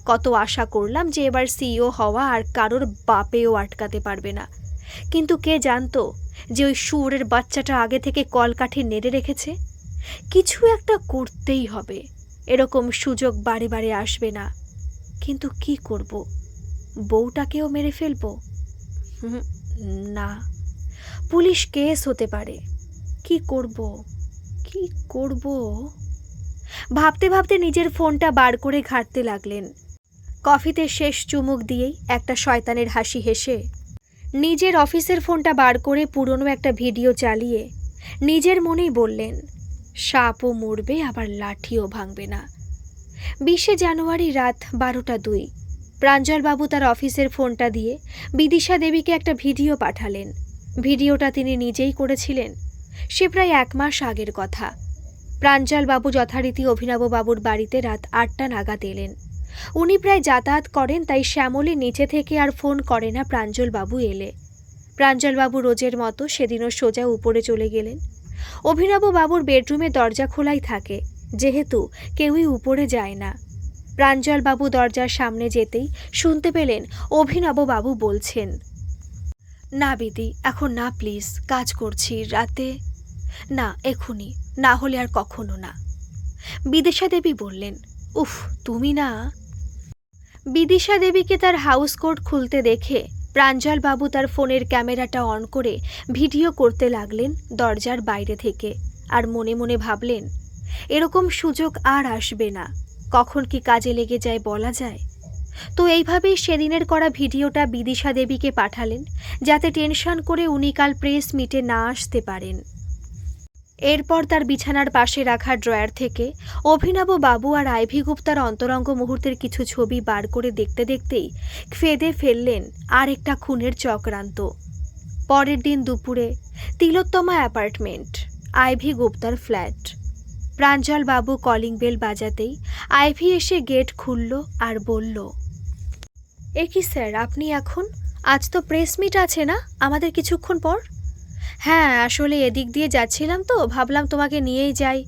Speaker 1: কত আশা করলাম যে এবার সিইও হওয়া আর কারোর বাপেও আটকাতে পারবে না, কিন্তু কে জানতো যে ওই শুয়োরের বাচ্চাটা আগে থেকে কলকাঠি নেড়ে রেখেছে। কিছু একটা করতেই হবে, এরকম সুযোগ বারে বারে আসবে না। কিন্তু কি করব? বউটাকেও মেরে ফেলবো? না, পুলিশ কেস হতে পারে। কি করব? কি করব? ভাবতে ভাবতে নিজের ফোনটা বার করে ঘাঁটতে লাগলেন। কফিতে শেষ চুমুক দিয়েই একটা শয়তানের হাসি হেসে নিজের অফিসের ফোনটা বার করে পুরনো একটা ভিডিও চালিয়ে নিজের মনেই বললেন, সাপও মরবে আবার লাঠিও ভাঙবে না। 20 জানুয়ারি রাত 12:02 প্রাঞ্জলবাবু তার অফিসের ফোনটা দিয়ে বিদিশা দেবীকে একটা ভিডিও পাঠালেন। ভিডিওটা তিনি নিজেই করেছিলেন। সে প্রায় 1 মাস আগের কথা। প্রাঞ্জলবাবু যথারীতি অভিনববাবুর বাড়িতে রাত 8টা নাগাদ এলেন। উনি প্রায় যাতায়াত করেন, তাই শ্যামলী নিচে থেকে আর ফোন করে না প্রাঞ্জলবাবু এলে। প্রাঞ্জলবাবু রোজের মতো সেদিনও সোজা উপরে চলে গেলেন। অভিনববাবুর বেডরুমে দরজা খোলাই থাকে, যেহেতু কেউই উপরে যায় না। প্রাঞ্জলবাবু দরজার সামনে যেতেই শুনতে পেলেন অভিনববাবু বলছেন, না বিদি, এখন না প্লিজ, কাজ করছি, রাতে না, এখুনি, না হলে আর কখনো না। বিদিশা দেবী বললেন, উফ, তুমি না। বিদিশা দেবীকে তার হাউস কোট খুলতে দেখে প্রাঞ্জলবাবু তার ফোনের ক্যামেরাটা অন করে ভিডিও করতে লাগলেন দরজার বাইরে থেকে। আর মনে মনে ভাবলেন, এরকম সুযোগ আর আসবে না, কখন কি কাজে লেগে যায় বলা যায়। তো এইভাবেই সেদিনের করা ভিডিওটা বিদিশা দেবীকে পাঠালেন, যাতে টেনশন করে উনি কাল প্রেস মিটে না আসতে পারেন। এরপর তার বিছানার পাশে রাখা ড্রয়ার থেকে অভিনববাবু আর আইভি গুপ্তার অন্তরঙ্গ মুহূর্তের কিছু ছবি বার করে দেখতে দেখতেই ফেদে ফেললেন আর একটা খুনের চক্রান্ত। পরের দিন দুপুরে তিলোত্তমা অ্যাপার্টমেন্ট, আইভি গুপ্তার ফ্ল্যাট। প্রাঞ্জলবাবু কলিং বেল বাজাতেই আইভি এসে গেট খুলল আর বলল, এ কি স্যার, আপনি এখন? আজ তো প্রেস মিট আছে না আমাদের কিছুক্ষণ পর? হ্যাঁ, আসলে এদিক দিয়ে যাচ্ছিলাম তো ভাবলাম তোমাকে নিয়েই যাই।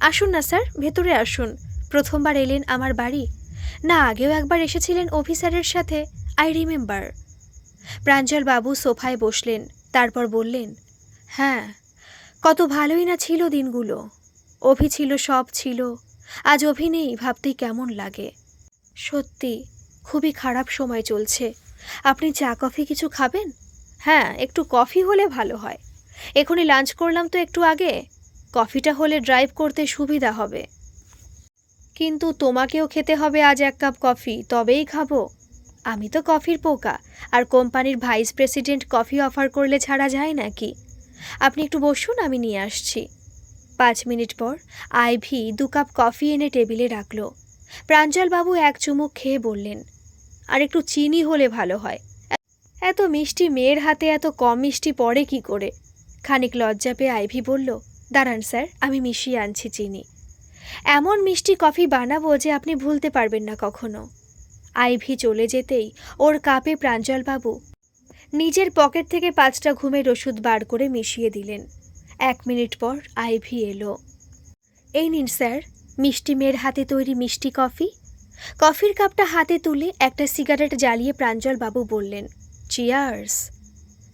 Speaker 1: আসুন না স্যার, ভেতরে আসুন। প্রথমবার এলেন আমার বাড়ি? না, আগেও একবার এসেছিলেন অফিসারের সাথে, আই রিমেম্বার। প্রাঞ্জলবাবু সোফায় বসলেন, তারপর বললেন, হ্যাঁ, কত ভালোই না ছিল দিনগুলো। অভি ছিল, সব ছিল, আজ অভি নেই, ভাবতেই কেমন লাগে। সত্যি খুবই খারাপ সময় চলছে। আপনি চা কফি কিছু খাবেন? হ্যাঁ, একটু কফি হলে ভালো হয়। এখনই লাঞ্চ করলাম তো একটু আগে, কফিটা হলে ড্রাইভ করতে সুবিধা হবে। কিন্তু তোমাকেও খেতে হবে আজ এক কাপ কফি, তবেই খাবো। আমি তো কফির পোকা, আর কোম্পানির ভাইস প্রেসিডেন্ট কফি অফার করলে ছাড়া যায় নাকি? আপনি একটু বসুন, আমি নিয়ে আসছি। 5 মিনিট পর আইভি 2 কাপ কফি এনে টেবিলে রাখল। প্রাঞ্জলবাবু এক চুমুক খেয়ে বললেন, আর একটু চিনি হলে ভালো হয়। এত মিষ্টি মেয়ের হাতে এত কম মিষ্টি পড়ে কি করে? খানিক লজ্জা পেয়ে আইভি বলল, দাঁড়ান স্যার, আমি মিশিয়ে আনছি চিনি। এমন মিষ্টি কফি বানাবো যে আপনি ভুলতে পারবেন না কখনো। আইভি চলে যেতেই ওর কাপে প্রাঞ্জলবাবু নিজের পকেট থেকে 5টা ঘুমের ওষুধ বার করে মিশিয়ে দিলেন। 1 মিনিট পর আইভি এলো। এই নিন স্যার, মিষ্টি মেয়ের হাতে তৈরি মিষ্টি কফি। কফির কাপটা হাতে তুলে একটা সিগারেট জ্বালিয়ে প্রাঞ্জলবাবু বললেন, চিয়ার্স।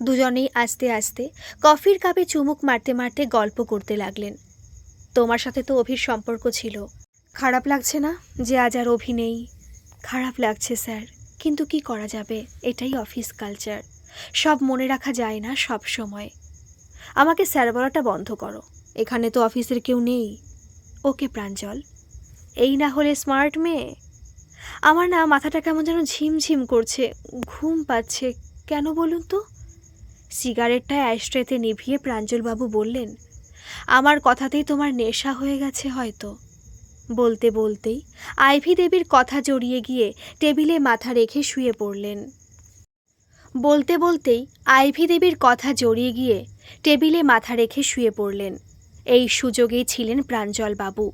Speaker 1: দুজনেই আস্তে আস্তে কফির কাপে চুমুক মারতে মারতে গল্প করতে লাগলেন। তোমার সাথে তো অভির সম্পর্ক ছিল, খারাপ লাগছে না যে আজ আর অভি নেই? খারাপ লাগছে স্যার, কিন্তু কি করা যাবে, এটাই অফিস কালচার, সব মনে রাখা যায় না সব সময়। আমাকে স্যার বলাটা বন্ধ করো, এখানে তো অফিসের কেউ নেই। ওকে প্রাঞ্জল, এই না হলে স্মার্ট মেয়ে। আমার না মাথাটা কেমন যেন ঝিমঝিম করছে, ঘুম পাচ্ছে। কেন বলুন তো? সিগারেটটা অ্যাশট্রেতে নিভিয়ে প্রাঞ্জলবাবু বললেন, আমার কথাতেই তোমার নেশা হয়ে গেছে হয়তো। বলতে বলতেই আইভি দেবীর কথা জড়িয়ে গিয়ে টেবিলে মাথা রেখে শুয়ে পড়লেন। বলতে বলতেই আইভি দেবীর কথা জড়িয়ে গিয়ে টেবিলে মাথা রেখে শুয়ে পড়লেন। এই সুযোগেই ছিলেন প্রাঞ্জলবাবু।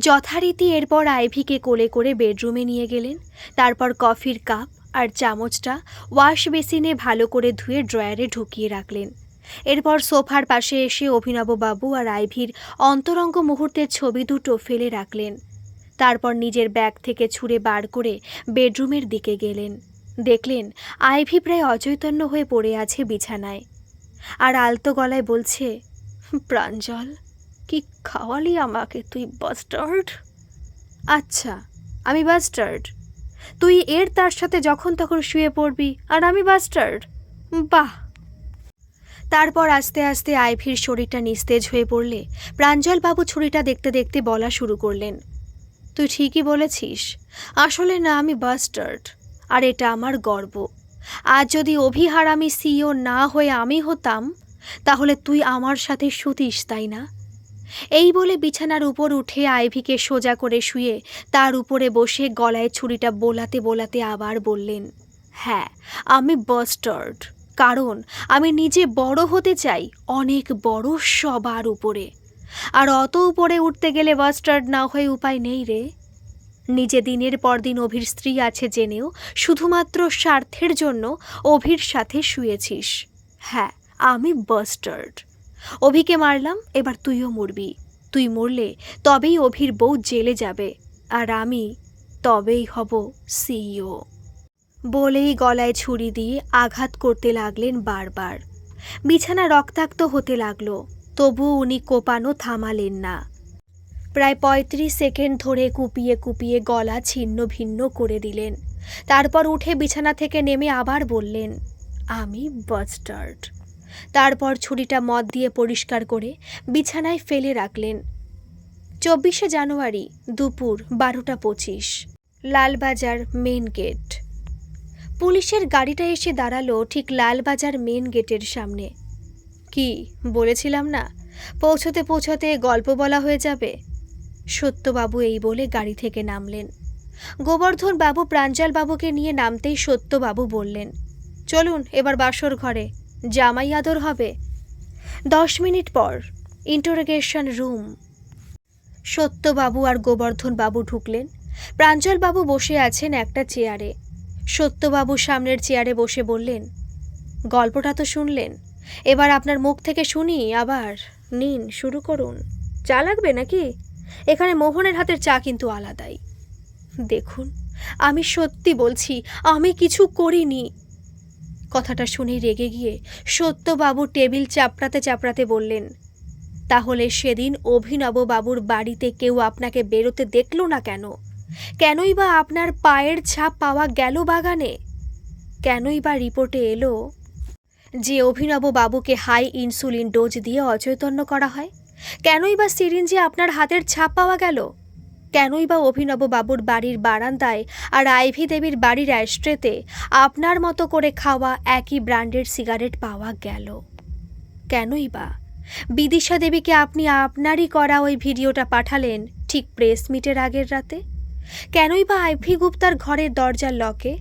Speaker 1: যথারীতি এরপর আইভিকে কোলে করে বেডরুমে নিয়ে গেলেন। তারপর কফির কাপ আর চামচটা ওয়াশ বেসিনে ভালো করে ধুয়ে ড্রয়ারে ঢুকিয়ে রাখলেন। এরপর সোফার পাশে এসে অভিনববাবু আর আইভির অন্তরঙ্গ মুহূর্তের ছবি দুটো ফেলে রাখলেন। তারপর নিজের ব্যাগ থেকে ছুঁড়ে বার করে বেডরুমের দিকে গেলেন। দেখলেন আইভি প্রায় অচৈতন্য হয়ে পড়ে আছে বিছানায়, আর আলতো গলায় বলছে, প্রাঞ্জল, কি খাওয়ালি আমাকে তুই, বাস্টার্ড। আচ্ছা, আমি বাস্টার্ড? তুই এর তার সাথে যখন তখন শুয়ে পড়বি আর আমি বাস্টার্ড? বাহ। তারপর আস্তে আস্তে আইভির শরীরটা নিস্তেজ হয়ে পড়লে প্রাঞ্জলবাবু ছুরিটা দেখতে দেখতে বলা শুরু করলেন, তুই ঠিকই বলেছিস, আসলে না আমি বাস্টার্ড, আর এটা আমার গর্ব। আজ যদি অভিহারামি সিইও না হয়ে আমি হতাম, তাহলে তুই আমার সাথে শুতিস, তাই না? এই বলে বিছানার উপর উঠে আইভিকে সোজা করে শুয়ে তার উপরে বসে গলায় ছুরিটা বোলাতে বোলাতে আবার বললেন, হ্যাঁ, আমি বাস্টার্ড, কারণ আমি নিজে বড় হতে চাই, অনেক বড়, সবার উপরে। আর অত উপরে উঠতে গেলে বাস্টার্ড না হয়ে উপায় নেই রে। নিজে দিনের পর দিন অভির স্ত্রী আছে জেনেও শুধুমাত্র স্বার্থের জন্য অভির সাথে শুয়েছিস। হ্যাঁ, আমি বাস্টার্ড। অভিকে মারলাম, এবার তুইও মরবি। তুই মরলে তবেই অভির বউ জেলে যাবে, আর আমি তবেই হব সিইও। বলেই গলায় ছুরি দিয়ে আঘাত করতে লাগলেন বারবার। বিছানা রক্তাক্ত হতে লাগলো, তবুও উনি কোপানো থামালেন না। প্রায় ৩৫ সেকেন্ড ধরে কুপিয়ে কুপিয়ে গলা ছিন্ন ভিন্ন করে দিলেন। তারপর উঠে বিছানা থেকে নেমে আবার বললেন, আমি বাস্টার্ড। তারপর ছুরিটা মদ দিয়ে পরিষ্কার করে বিছানায় ফেলে রাখলেন। ২৪শে জানুয়ারি দুপুর ১২:২৫, লালবাজার মেন গেট। পুলিশের গাড়িটা এসে দাঁড়ালো ঠিক লালবাজার মেন গেটের সামনে। কি বলেছিলাম না, পৌঁছতে পৌঁছতে গল্প বলা হয়ে যাবে। সত্যবাবু এই বলে গাড়ি থেকে নামলেন। গোবর্ধন বাবু প্রাঞ্জল বাবুকে নিয়ে নামতেই সত্যবাবু বললেন, চলুন এবার বাসর ঘরে, জামাই আদর হবে। 10 মিনিট পর ইন্টারোগেশন রুম। সত্যবাবু আর গোবর্ধন বাবু ঢুকলেন। প্রাঞ্জল বাবু বসে আছেন একটা চেয়ারে। সত্যবাবু সামনের চেয়ারে বসে বললেন, গল্পটা তো শুনলেন, এবার আপনার মুখ থেকে শুনি আবার। নিন, শুরু করুন। চা লাগবে নাকি? এখানে মোহনের হাতের চা কিন্তু আলাদাই। দেখুন, আমি সত্যি বলছি, আমি কিছু করিনি। কথাটা শুনে রেগে গিয়ে সত্যবাবু টেবিল চাপড়াতে চাপড়াতে বললেন, তাহলে সেদিন অভিনববাবুর বাড়িতে কেউ আপনাকে বেরোতে দেখল না কেন? কেনই বা আপনার পায়ের ছাপ পাওয়া গেল বাগানে? কেনই বা রিপোর্টে এলো যে অভিনববাবুকে হাই ইনসুলিন ডোজ দিয়ে অচৈতন্য করা হয়? কেনই বা সিরিঞ্জে আপনার হাতের ছাপ পাওয়া গেল? কেনই বা অভিনববাবুর বাড়ির বারান্দায় আর আইভি দেবীর বাড়ির অ্যাস্ট্রেতে আপনার মতো করে খাওয়া একই ব্র্যান্ডের সিগারেট পাওয়া গেল? কেনই বা বিদিশা দেবীকে আপনি আপনারই করা ওই ভিডিওটা পাঠালেন ঠিক প্রেস মিটের আগের রাতে? কেনই বা আইভি গুপ্তার ঘরের দরজার লকে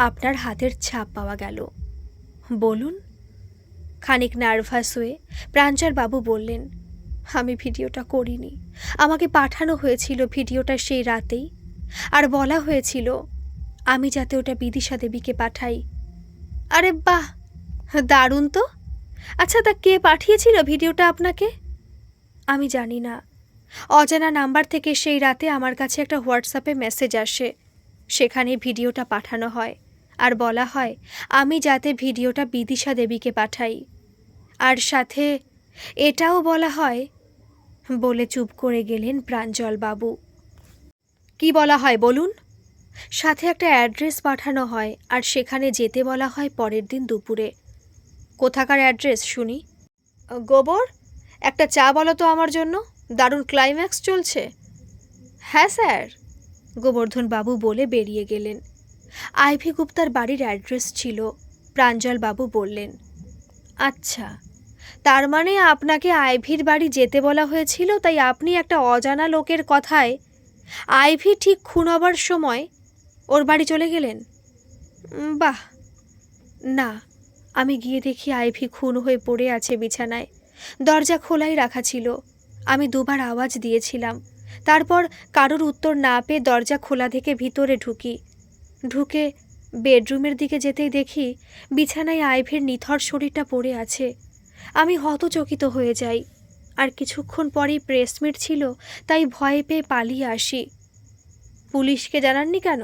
Speaker 1: আপনার হাতের ছাপ পাওয়া গেল? বলুন। খানিক নার্ভাস হয়ে প্রাঞ্জল বাবু বললেন, আমি ভিডিওটা করিনি। আমাকে পাঠানো হয়েছিল ভিডিওটা সেই রাতেই, আর বলা হয়েছিল আমি যাতে ওটা বিদিশা দেবীকে পাঠাই। আরে বাহ, দারুণ তো। আচ্ছা, তা কে পাঠিয়েছিল ভিডিওটা আপনাকে? আমি জানি না। অজানা নাম্বার থেকে সেই রাতে আমার কাছে একটা হোয়াটসঅ্যাপে মেসেজ আসে। সেখানে ভিডিওটা পাঠানো হয় আর বলা হয় আমি যাতে ভিডিওটা বিদিশা দেবীকে পাঠাই। আর সাথে এটাও বলা হয়। বলে চুপ করে গেলেন প্রাঞ্জল বাবু। কি বলা হয় বলুন? সাথে একটা অ্যাড্রেস পাঠানো হয় আর সেখানে যেতে বলা হয় পরের দিন দুপুরে। কোথাকার অ্যাড্রেস শুনি? গোবর, একটা চা বলো তো আমার জন্য, দারুণ ক্লাইম্যাক্স চলছে। হ্যাঁ স্যার, গোবর্ধন বাবু বলে বেরিয়ে গেলেন। আইভি গুপ্তার বাড়ির অ্যাড্রেস ছিল। প্রাঞ্জল বাবু বললেন, আচ্ছা, তার মানে আপনাকে আইভির বাড়ি যেতে বলা হয়েছিল, তাই আপনি একটা অজানা লোকের কথায় আইভি ঠিক খুন হবার সময় ওর বাড়ি চলে গেলেন? বাহ। না, আমি গিয়ে দেখি আইভি খুন হয়ে পড়ে আছে বিছানায়। দরজা খোলাই রাখা ছিল। আমি দুবার আওয়াজ দিয়েছিলাম। তারপর কারোর উত্তর না পেয়ে দরজা খোলা থেকে ভিতরে ঢুকে বেডরুমের দিকে যেতেই দেখি বিছানায় আইভির নিথর শরীরটা পড়ে আছে। আমি হতচকিত হয়ে যাই। আর কিছুক্ষণ পরেই প্রেস মিট ছিল, তাই ভয় পেয়ে পালিয়ে আসি। পুলিশকে জানাননি কেন?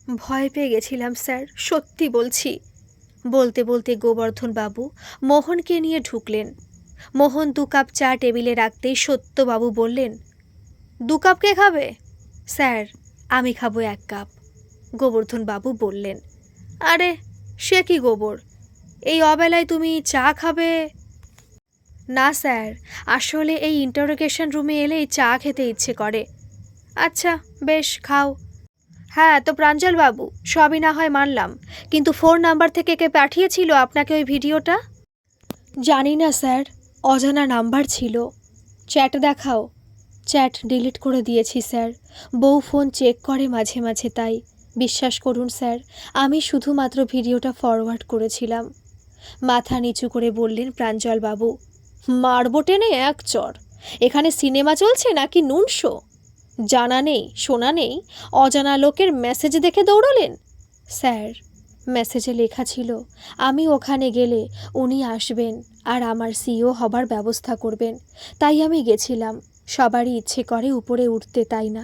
Speaker 1: ভয় পেয়ে গেছিলাম স্যার, সত্যি বলছি। বলতে বলতে গোবর্ধন বাবু মোহনকে নিয়ে ঢুকলেন। মোহন 2 কাপ চা টেবিলে রাখতেই সত্যবাবু বললেন, 2 কাপ কে খাবে? স্যার, আমি খাবো 1 কাপ। গোবর্ধন বাবু বললেন, আরে সে কি গোবর, এই অবেলায় তুমি চা খাবে? না স্যার, আসলে এই ইন্টারোগেশন রুমে এলেই চা খেতে ইচ্ছে করে। আচ্ছা বেশ, খাও। হ্যাঁ তো প্রাঞ্জল বাবু, সবই না হয় মানলাম, কিন্তু ফোন নাম্বার থেকে কে পাঠিয়েছিল আপনাকে ওই ভিডিওটা? জানি না স্যার, অজানা নাম্বার ছিল। চ্যাট দেখাও। চ্যাট ডিলিট করে দিয়েছি স্যার। বউ ফোন চেক করে মাঝে মাঝে, তাই বিশ্বাস করুন স্যার, আমি শুধুমাত্র ভিডিওটা ফরওয়ার্ড করেছিলাম। মাথা নিচু করে বললেন প্রাঞ্জল বাবু। মারবো টেনে এক চর। এখানে সিনেমা চলছে নাকি নুন শো? জানা নেই শোনা নেই অজানা লোকের মেসেজ দেখে দৌড়ালেন? স্যার, মেসেজে লেখা ছিল আমি ওখানে গেলে উনি আসবেন আর আমার সিইও হবার ব্যবস্থা করবেন, তাই আমি গেছিলাম। সবারই ইচ্ছে করে উপরে উঠতে, তাই না?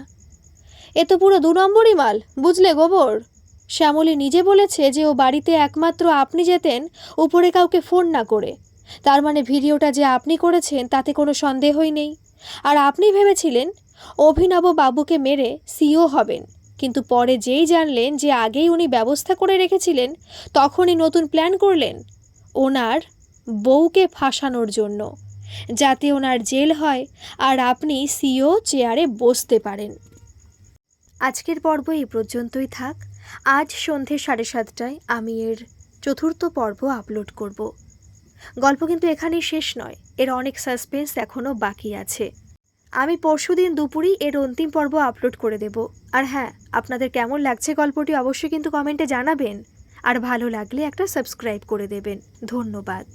Speaker 1: এ তো পুরো 2 নম্বরই মাল, বুঝলে গোবর? শ্যামলী নিজে বলেছে যে ও বাড়িতে একমাত্র আপনি যেতেন উপরে কাউকে ফোন না করে। তার মানে ভিডিওটা যে আপনি করেছেন তাতে কোনো সন্দেহই নেই। আর আপনি ভেবেছিলেন অভিনব বাবুকে মেরে সিইও হবেন, কিন্তু পরে যেই জানলেন যে আগেই উনি ব্যবস্থা করে রেখেছিলেন, তখনই নতুন প্ল্যান করলেন ওনার বউকে ফাঁসানোর জন্য, যাতে ওনার জেল হয় আর আপনি সিইও চেয়ারে বসতে পারেন। আজকের পর্ব এই পর্যন্তই থাক। আজ সন্ধে 7:30টায় আমি এর 4র্থ পর্ব আপলোড করব। গল্প কিন্তু এখানেই শেষ নয়, এর অনেক সাসপেন্স এখনও বাকি আছে। আমি পরশুদিন দুপুরেই এর অন্তিম পর্ব আপলোড করে দেব। আর হ্যাঁ, আপনাদের কেমন লাগছে গল্পটি অবশ্যই কিন্তু কমেন্টে জানাবেন। আর ভালো লাগলে একটা সাবস্ক্রাইব করে দেবেন। ধন্যবাদ।